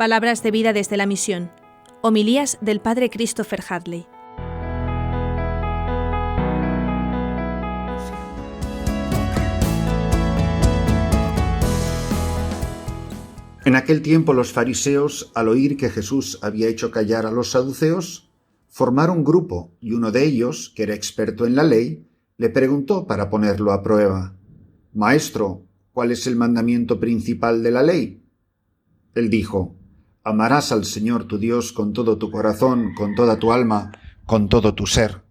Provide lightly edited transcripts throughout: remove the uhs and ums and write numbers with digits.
Palabras de vida desde la misión. Homilías del Padre Christopher Hadley. En aquel tiempo los fariseos, al oír que Jesús había hecho callar a los saduceos, formaron grupo, y uno de ellos, que era experto en la ley, le preguntó para ponerlo a prueba: «Maestro, ¿cuál es el mandamiento principal de la ley?» Él dijo: «Amarás al Señor tu Dios con todo tu corazón, con toda tu alma, con todo tu ser.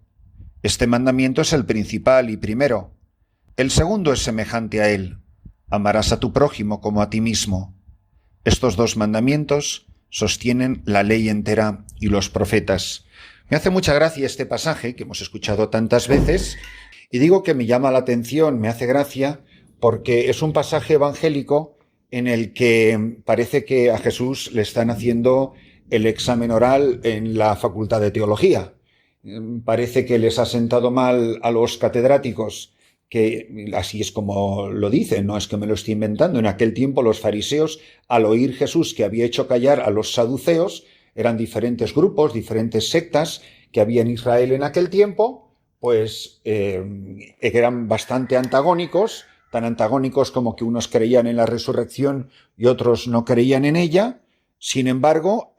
Este mandamiento es el principal y primero. El segundo es semejante a él: amarás a tu prójimo como a ti mismo. Estos dos mandamientos sostienen la ley entera y los profetas». Me hace mucha gracia este pasaje que hemos escuchado tantas veces, y digo que me llama la atención, me hace gracia, porque es un pasaje evangélico en el que parece que a Jesús le están haciendo el examen oral en la Facultad de Teología. Parece que les ha sentado mal a los catedráticos, que así es como lo dicen, no es que me lo estoy inventando. En aquel tiempo los fariseos, al oír Jesús que había hecho callar a los saduceos, eran diferentes grupos, diferentes sectas que había en Israel en aquel tiempo, pues eran bastante antagónicos, tan antagónicos como que unos creían en la resurrección y otros no creían en ella. Sin embargo,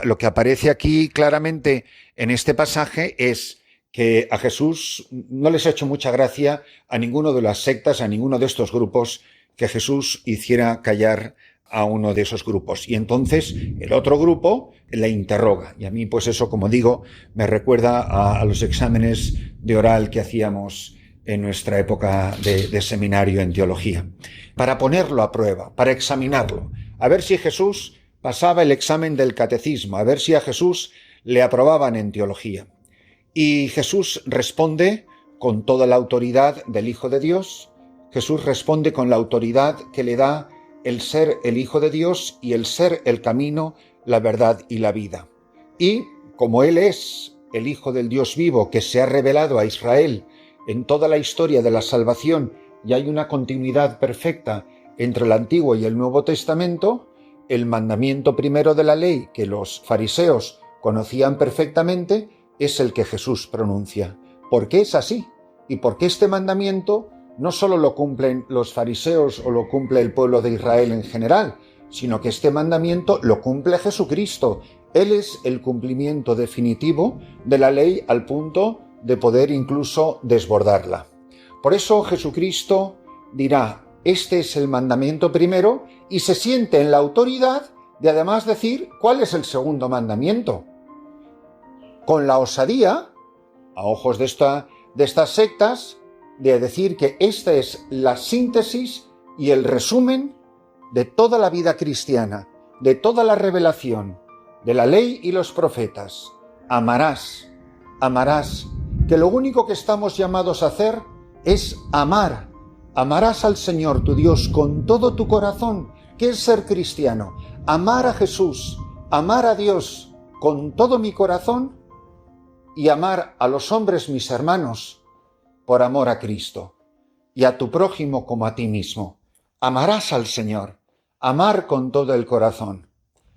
lo que aparece aquí claramente en este pasaje es que a Jesús no les ha hecho mucha gracia a ninguno de las sectas, a ninguno de estos grupos, que Jesús hiciera callar a uno de esos grupos. Y entonces el otro grupo le interroga. Y a mí, pues eso, como digo, me recuerda a los exámenes de oral que hacíamos en nuestra época de seminario en teología. Para ponerlo a prueba, para examinarlo, a ver si Jesús pasaba el examen del catecismo, a ver si a Jesús le aprobaban en teología. Y Jesús responde con toda la autoridad del Hijo de Dios. Jesús responde con la autoridad que le da el ser el Hijo de Dios y el ser el camino, la verdad y la vida. Y como Él es el Hijo del Dios vivo que se ha revelado a Israel en toda la historia de la salvación, y hay una continuidad perfecta entre el Antiguo y el Nuevo Testamento, el mandamiento primero de la ley que los fariseos conocían perfectamente es el que Jesús pronuncia. ¿Por qué es así? Y porque este mandamiento no solo lo cumplen los fariseos o lo cumple el pueblo de Israel en general, sino que este mandamiento lo cumple Jesucristo. Él es el cumplimiento definitivo de la ley al punto de poder incluso desbordarla. Por eso Jesucristo dirá: este es el mandamiento primero, y se siente en la autoridad de además decir cuál es el segundo mandamiento. Con la osadía, a ojos de estas sectas, de decir que esta es la síntesis y el resumen de toda la vida cristiana, de toda la revelación, de la ley y los profetas. Amarás, amarás, que lo único que estamos llamados a hacer es amar. Amarás al Señor tu Dios con todo tu corazón. ¿Qué es ser cristiano? Amar a Jesús, amar a Dios con todo mi corazón y amar a los hombres, mis hermanos, por amor a Cristo, y a tu prójimo como a ti mismo. Amarás al Señor, amar con todo el corazón.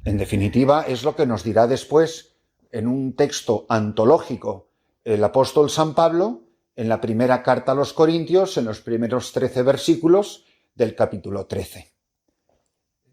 En definitiva, es lo que nos dirá después, en un texto antológico, el apóstol San Pablo, en la primera carta a los Corintios, en los primeros 13 versículos del capítulo 13.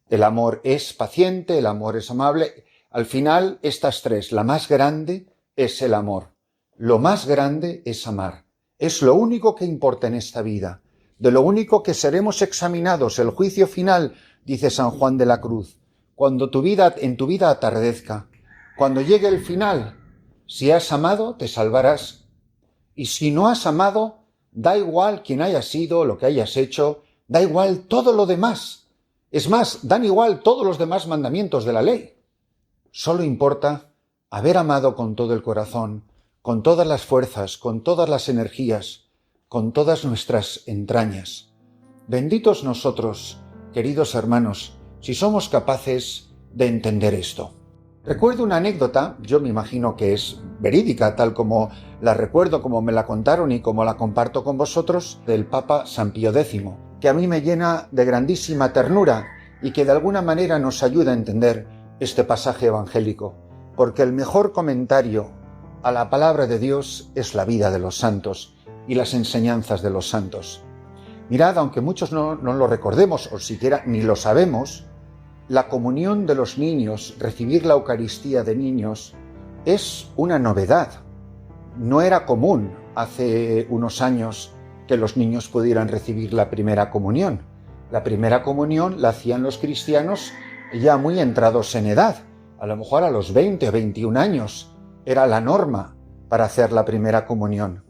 El amor es paciente, el amor es amable. Al final, estas tres, la más grande es el amor. Lo más grande es amar. Es lo único que importa en esta vida. De lo único que seremos examinados, el juicio final, dice San Juan de la Cruz. Cuando en tu vida atardezca, cuando llegue el final, si has amado, te salvarás. Y si no has amado, da igual quién hayas sido, lo que hayas hecho, da igual todo lo demás. Es más, dan igual todos los demás mandamientos de la ley. Solo importa haber amado con todo el corazón, con todas las fuerzas, con todas las energías, con todas nuestras entrañas. Benditos nosotros, queridos hermanos, si somos capaces de entender esto. Recuerdo una anécdota, yo me imagino que es verídica, tal como la recuerdo, como me la contaron y como la comparto con vosotros, del Papa San Pío X, que a mí me llena de grandísima ternura y que de alguna manera nos ayuda a entender este pasaje evangélico, porque el mejor comentario a la palabra de Dios es la vida de los santos y las enseñanzas de los santos. Mirad, aunque muchos no lo recordemos o siquiera ni lo sabemos, la comunión de los niños, recibir la Eucaristía de niños, es una novedad. No era común hace unos años que los niños pudieran recibir la primera comunión. La primera comunión la hacían los cristianos ya muy entrados en edad. A lo mejor a los 20 o 21 años era la norma para hacer la primera comunión.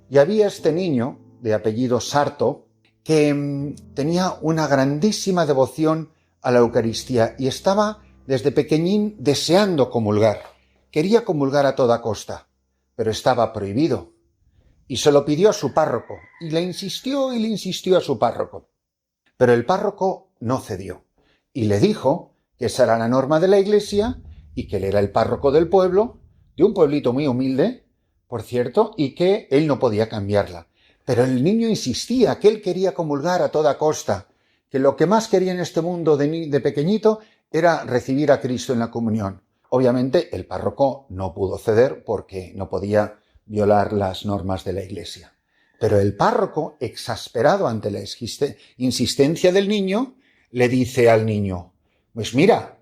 Y había este niño, de apellido Sarto, que tenía una grandísima devoción a la Eucaristía y estaba desde pequeñín deseando comulgar. Quería comulgar a toda costa, pero estaba prohibido. Y se lo pidió a su párroco, y le insistió a su párroco. Pero el párroco no cedió, y le dijo que esa era la norma de la Iglesia, y que él era el párroco del pueblo, de un pueblito muy humilde, por cierto, y que él no podía cambiarla. Pero el niño insistía que él quería comulgar a toda costa, que lo que más quería en este mundo de pequeñito era recibir a Cristo en la comunión. Obviamente el párroco no pudo ceder porque no podía violar las normas de la Iglesia. Pero el párroco, exasperado ante la insistencia del niño, le dice al niño: pues mira,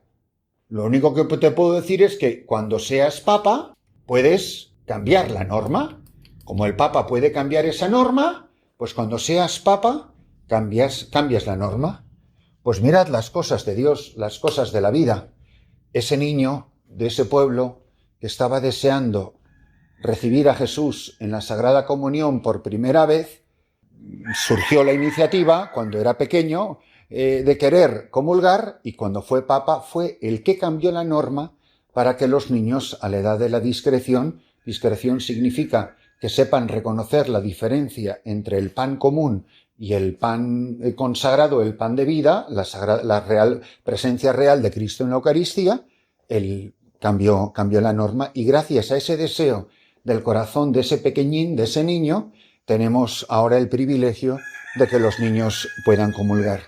lo único que te puedo decir es que cuando seas papa puedes cambiar la norma. Como el papa puede cambiar esa norma, pues cuando seas papa cambias la norma. Pues mirad las cosas de Dios, las cosas de la vida. Ese niño de ese pueblo que estaba deseando recibir a Jesús en la Sagrada Comunión por primera vez, surgió la iniciativa, cuando era pequeño, de querer comulgar, y cuando fue papa fue el que cambió la norma para que los niños, a la edad de la discreción significa que sepan reconocer la diferencia entre el pan común y el pan consagrado, el pan de vida, la real presencia real de Cristo en la Eucaristía. Él cambió la norma, y gracias a ese deseo del corazón de ese pequeñín, de ese niño, tenemos ahora el privilegio de que los niños puedan comulgar.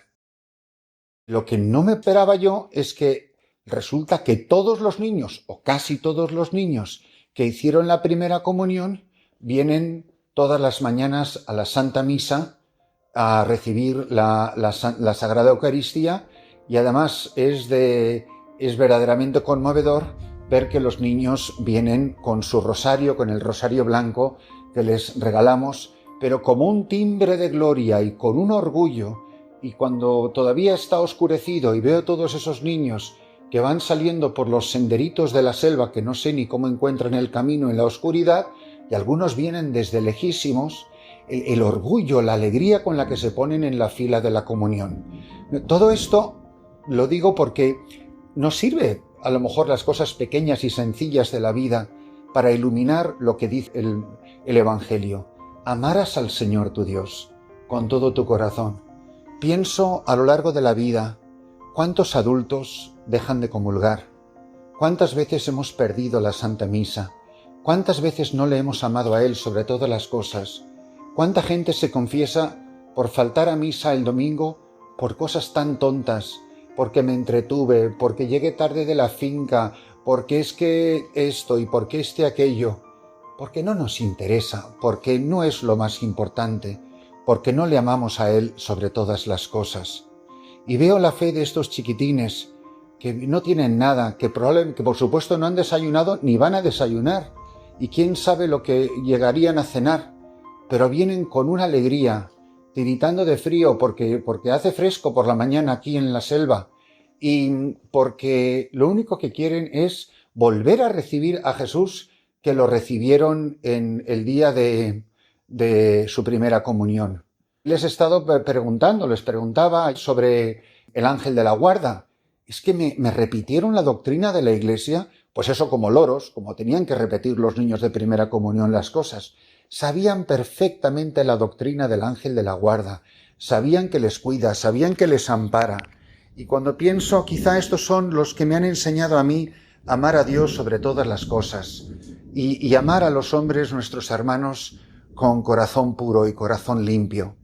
Lo que no me esperaba yo es que resulta que todos los niños, o casi todos los niños que hicieron la primera comunión, vienen todas las mañanas a la Santa Misa a recibir la Sagrada Eucaristía, y además es verdaderamente conmovedor ver que los niños vienen con su rosario, con el rosario blanco que les regalamos, pero como un timbre de gloria y con un orgullo. Y cuando todavía está oscurecido y veo todos esos niños que van saliendo por los senderitos de la selva, que no sé ni cómo encuentran el camino en la oscuridad, y algunos vienen desde lejísimos, el orgullo, la alegría con la que se ponen en la fila de la comunión. Todo esto lo digo porque nos sirve a lo mejor las cosas pequeñas y sencillas de la vida para iluminar lo que dice el Evangelio. Amarás al Señor tu Dios con todo tu corazón. Pienso a lo largo de la vida, ¿cuántos adultos dejan de comulgar? ¿Cuántas veces hemos perdido la Santa Misa? ¿Cuántas veces no le hemos amado a Él sobre todas las cosas? ¿Cuánta gente se confiesa por faltar a misa el domingo por cosas tan tontas? Porque me entretuve, porque llegué tarde de la finca, porque es que esto y porque aquello. Porque no nos interesa, porque no es lo más importante, porque no le amamos a Él sobre todas las cosas. Y veo la fe de estos chiquitines que no tienen nada, que probablemente, que por supuesto no han desayunado ni van a desayunar, y quién sabe lo que llegarían a cenar, pero vienen con una alegría, tiritando de frío porque hace fresco por la mañana aquí en la selva, y porque lo único que quieren es volver a recibir a Jesús, que lo recibieron en el día de su primera comunión. Les preguntaba sobre el ángel de la guarda. Es que me repitieron la doctrina de la Iglesia, pues eso, como loros, como tenían que repetir los niños de primera comunión las cosas. Sabían perfectamente la doctrina del ángel de la guarda, sabían que les cuida, sabían que les ampara. Y cuando pienso, quizá estos son los que me han enseñado a mí a amar a Dios sobre todas las cosas y amar a los hombres, nuestros hermanos, con corazón puro y corazón limpio.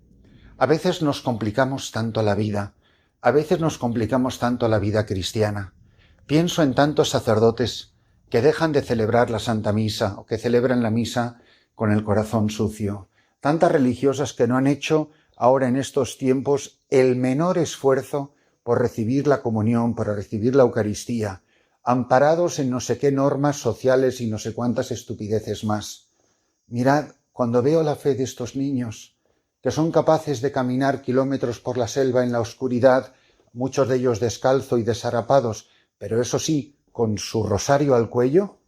A veces nos complicamos tanto la vida, A veces nos complicamos tanto la vida cristiana. Pienso en tantos sacerdotes que dejan de celebrar la Santa Misa o que celebran la misa con el corazón sucio. Tantas religiosas que no han hecho ahora en estos tiempos el menor esfuerzo por recibir la comunión, por recibir la Eucaristía, amparados en no sé qué normas sociales y no sé cuántas estupideces más. Mirad, cuando veo la fe de estos niños, que son capaces de caminar kilómetros por la selva en la oscuridad, muchos de ellos descalzo y desarapados, pero eso sí, con su rosario al cuello,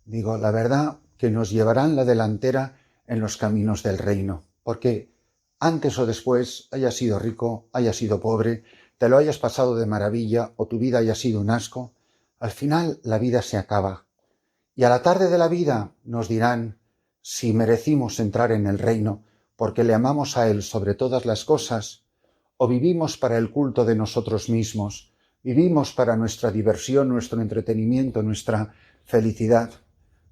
digo, la verdad que nos llevarán la delantera en los caminos del reino, porque antes o después, hayas sido rico, hayas sido pobre, te lo hayas pasado de maravilla o tu vida haya sido un asco, al final la vida se acaba. Y a la tarde de la vida nos dirán si merecimos entrar en el reino porque le amamos a Él sobre todas las cosas, o vivimos para el culto de nosotros mismos, vivimos para nuestra diversión, nuestro entretenimiento, nuestra felicidad.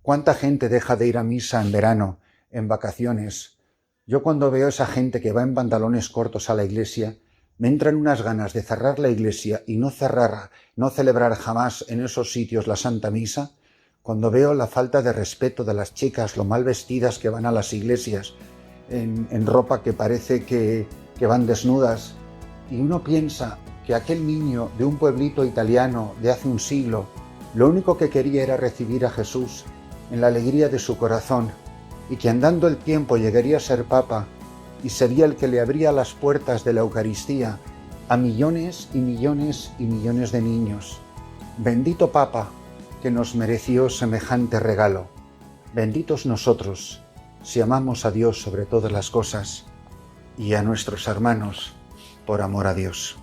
¿Cuánta gente deja de ir a misa en verano, en vacaciones? Yo cuando veo a esa gente que va en pantalones cortos a la iglesia, me entran unas ganas de cerrar la iglesia y no celebrar jamás en esos sitios la Santa Misa. Cuando veo la falta de respeto de las chicas, lo mal vestidas que van a las iglesias, en ropa que parece que van desnudas, y uno piensa que aquel niño de un pueblito italiano de hace un siglo, lo único que quería era recibir a Jesús en la alegría de su corazón, y que andando el tiempo llegaría a ser papa y sería el que le abría las puertas de la Eucaristía a millones y millones y millones de niños. Bendito Papa que nos mereció semejante regalo. Benditos nosotros si amamos a Dios sobre todas las cosas y a nuestros hermanos por amor a Dios.